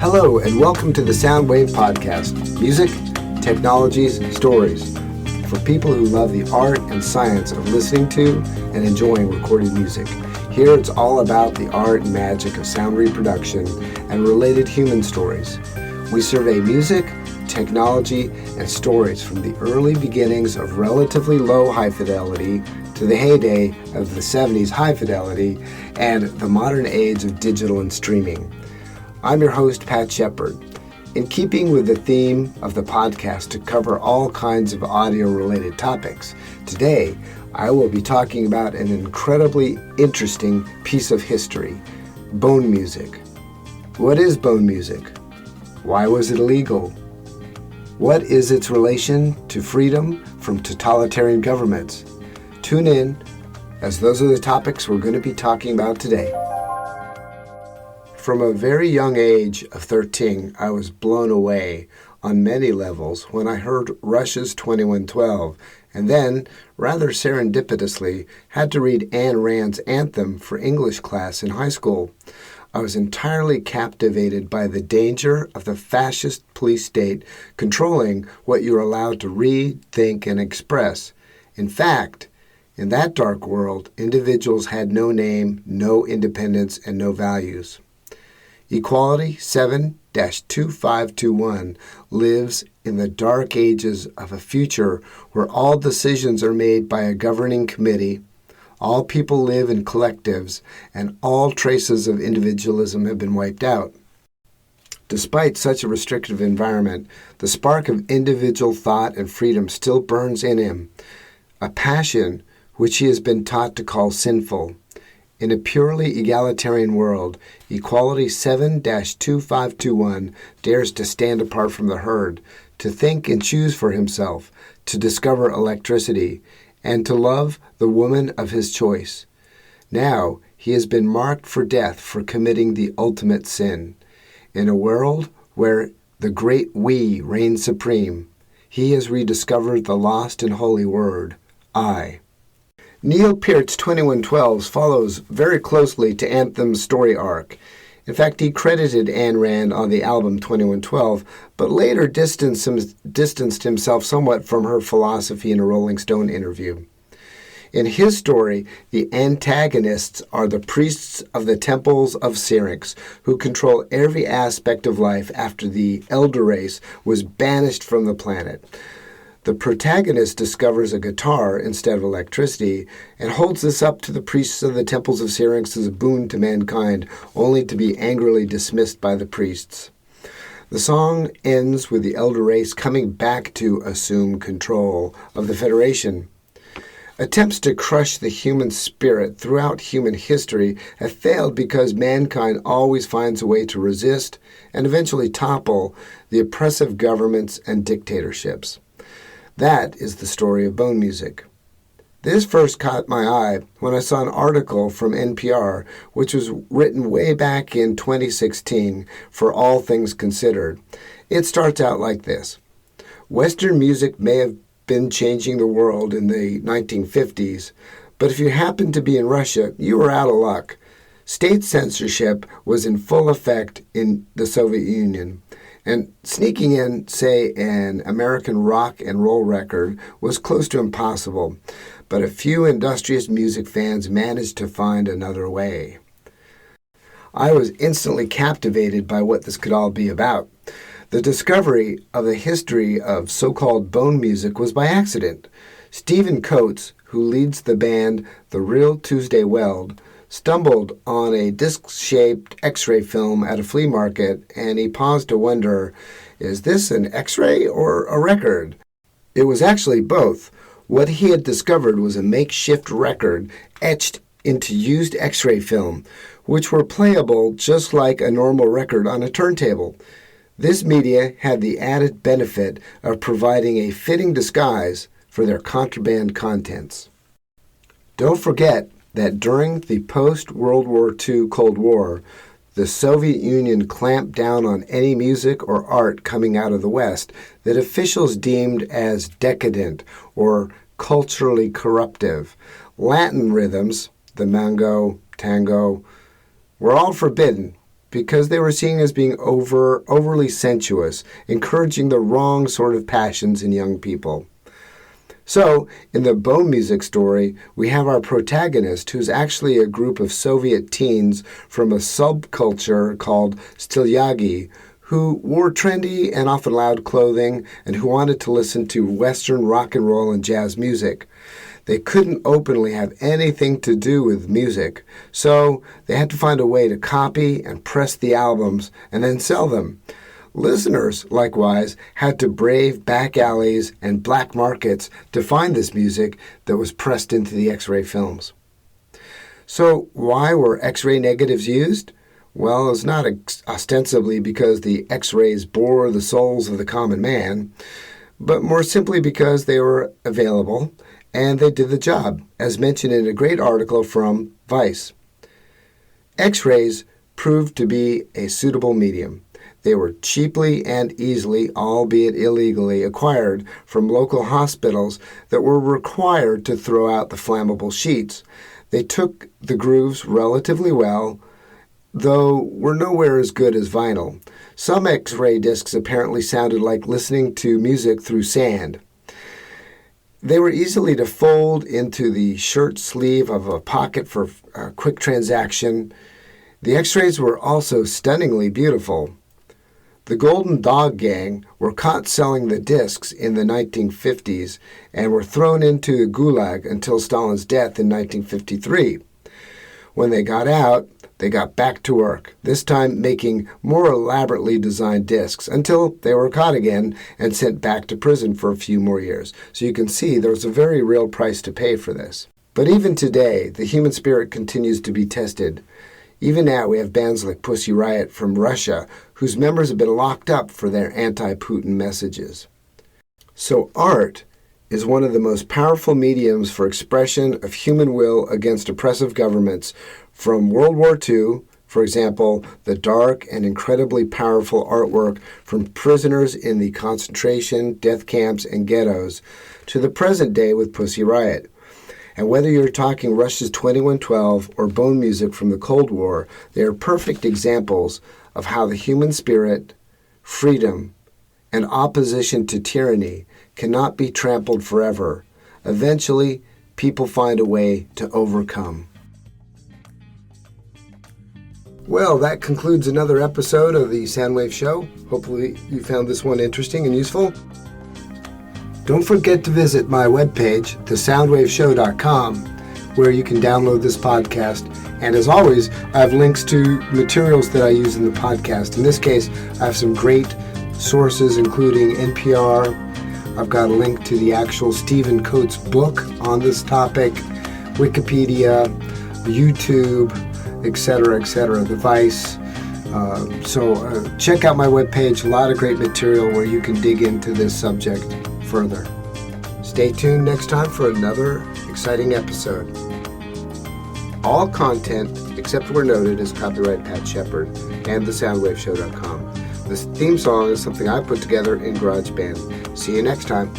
Hello and welcome to the Soundwave Podcast, music, technologies, stories, for people who love the art and science of listening to and enjoying recorded music. Here it's all about the art and magic of sound reproduction and related human stories. We survey music, technology, and stories from the early beginnings of relatively low high fidelity to the heyday of the 70s high fidelity and the modern age of digital and streaming. I'm your host, Pat Shepard. In keeping with the theme of the podcast to cover all kinds of audio-related topics, today I will be talking about an incredibly interesting piece of history, bone music. What is bone music? Why was it illegal? What is its relation to freedom from totalitarian governments? Tune in, as those are the topics we're going to be talking about today. From a very young age of 13, I was blown away on many levels when I heard Rush's 2112, and then, rather serendipitously, had to read Ayn Rand's Anthem for English class in high school. I was entirely captivated by the danger of the fascist police state controlling what you're allowed to read, think, and express. In fact, in that dark world, individuals had no name, no independence, and no values. Equality 7-2521 lives in the dark ages of a future where all decisions are made by a governing committee, all people live in collectives, and all traces of individualism have been wiped out. Despite such a restrictive environment, the spark of individual thought and freedom still burns in him, a passion which he has been taught to call sinful. In a purely egalitarian world, Equality 7-2521 dares to stand apart from the herd, to think and choose for himself, to discover electricity, and to love the woman of his choice. Now he has been marked for death for committing the ultimate sin. In a world where the great we reigns supreme, he has rediscovered the lost and holy word, I. Neil Peart's 2112 follows very closely to Anthem's story arc. In fact, he credited Ayn Rand on the album 2112, but later distanced himself somewhat from her philosophy in a Rolling Stone interview. In his story, the antagonists are the priests of the temples of Syrinx, who control every aspect of life after the elder race was banished from the planet. The protagonist discovers a guitar instead of electricity and holds this up to the priests of the temples of Syrinx as a boon to mankind, only to be angrily dismissed by the priests. The song ends with the elder race coming back to assume control of the Federation. Attempts to crush the human spirit throughout human history have failed because mankind always finds a way to resist and eventually topple the oppressive governments and dictatorships. That is the story of bone music. This first caught my eye when I saw an article from NPR, which was written way back in 2016 for All Things Considered. It starts out like this. Western music may have been changing the world in the 1950s, but if you happened to be in Russia, you were out of luck. State censorship was in full effect in the Soviet Union. And sneaking in, say, an American rock and roll record was close to impossible, but a few industrious music fans managed to find another way. I was instantly captivated by what this could all be about. The discovery of the history of so-called bone music was by accident. Stephen Coates, who leads the band The Real Tuesday Weld, stumbled on a disc-shaped X-ray film at a flea market, and he paused to wonder, is this an X-ray or a record? It was actually both. What he had discovered was a makeshift record etched into used X-ray film, which were playable just like a normal record on a turntable. This media had the added benefit of providing a fitting disguise for their contraband contents. Don't forget that during the post-World War II Cold War, the Soviet Union clamped down on any music or art coming out of the West that officials deemed as decadent or culturally corruptive. Latin rhythms, the mango, tango, were all forbidden. because they were seen as being overly sensuous, encouraging the wrong sort of passions in young people. So, in the Bone Music story, we have our protagonist, who's actually a group of Soviet teens from a subculture called Stilyagi, who wore trendy and often loud clothing and who wanted to listen to Western rock and roll and jazz music. They couldn't openly have anything to do with music, so they had to find a way to copy and press the albums and then sell them. Listeners, likewise, had to brave back alleys and black markets to find this music that was pressed into the X-ray films. So why were X-ray negatives used? Well, it's not ostensibly because the X-rays bore the souls of the common man, but more simply because they were available and they did the job, as mentioned in a great article from Vice. X-rays proved to be a suitable medium. They were cheaply and easily, albeit illegally, acquired from local hospitals that were required to throw out the flammable sheets. They took the grooves relatively well, though were nowhere as good as vinyl. Some X-ray discs apparently sounded like listening to music through sand. They were easily to fold into the shirt sleeve of a pocket for a quick transaction. The X-rays were also stunningly beautiful. The Golden Dog Gang were caught selling the discs in the 1950s and were thrown into the Gulag until Stalin's death in 1953. When they got out, they got back to work, this time making more elaborately designed discs, until they were caught again and sent back to prison for a few more years. So you can see there was a very real price to pay for this. But even today, the human spirit continues to be tested. Even now, we have bands like Pussy Riot from Russia, whose members have been locked up for their anti-Putin messages. So art is one of the most powerful mediums for expression of human will against oppressive governments. From World War II, for example, the dark and incredibly powerful artwork from prisoners in the concentration, death camps, and ghettos, to the present day with Pussy Riot. And whether you're talking Rush's 2112 or Bone Music from the Cold War, they are perfect examples of how the human spirit, freedom, and opposition to tyranny cannot be trampled forever. Eventually, people find a way to overcome. Well, that concludes another episode of the Soundwave Show. Hopefully you found this one interesting and useful. Don't forget to visit my webpage, thesoundwaveshow.com, where you can download this podcast. And as always, I have links to materials that I use in the podcast. In this case, I have some great sources, including NPR. I've got a link to the actual Stephen Coates book on this topic, Wikipedia, YouTube, etc., the Vice. So check out my webpage. A lot of great material where you can dig into this subject further. Stay tuned next time for another exciting episode. All content, except where noted, is copyright Pat Shepard and thesoundwaveshow.com. This theme song is something I put together in GarageBand. See you next time.